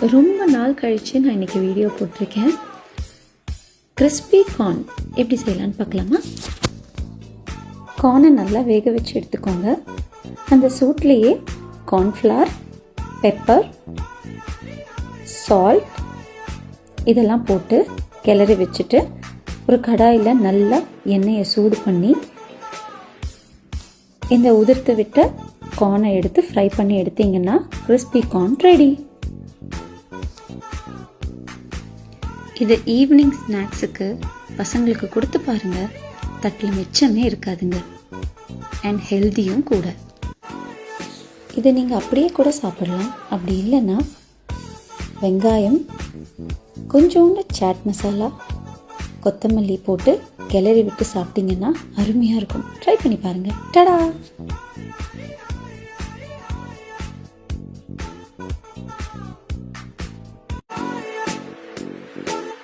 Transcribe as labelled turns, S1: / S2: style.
S1: ரொம்ப நாள் கழித்து நான் இன்றைக்கி வீடியோ போட்டிருக்கேன். கிறிஸ்பி கார்ன் எப்படி செய்யலான்னு பார்க்கலாமா? கார்னை நல்லா வேக வச்சு எடுத்துக்கோங்க. அந்த சூட்லேயே கார்ன்ஃப்ளவர், பெப்பர், சால்ட் இதெல்லாம் போட்டு கிளறி வச்சுட்டு ஒரு கடாயில் நல்லா எண்ணெயை சூடு பண்ணி இந்த உதிர்த்து விட்ட கார்னை எடுத்து ஃப்ரை பண்ணி எடுத்தீங்கன்னா கிறிஸ்பி கார்ன் ரெடி. இது ஈவினிங் ஸ்நாக்ஸுக்கு பசங்களுக்கு கொடுத்து பாருங்கள். தட்டில் மிச்சமே இருக்காதுங்க. அண்ட் ஹெல்த்தியும் கூட. இதை நீங்கள் அப்படியே கூட சாப்பிடலாம். அப்படி இல்லைன்னா வெங்காயம், கொஞ்சோண்டு சாட் மசாலா, கொத்தமல்லி போட்டு கிளறி விட்டு சாப்பிட்டிங்கன்னா அருமையாக இருக்கும். ட்ரை பண்ணி பாருங்கள். டடா!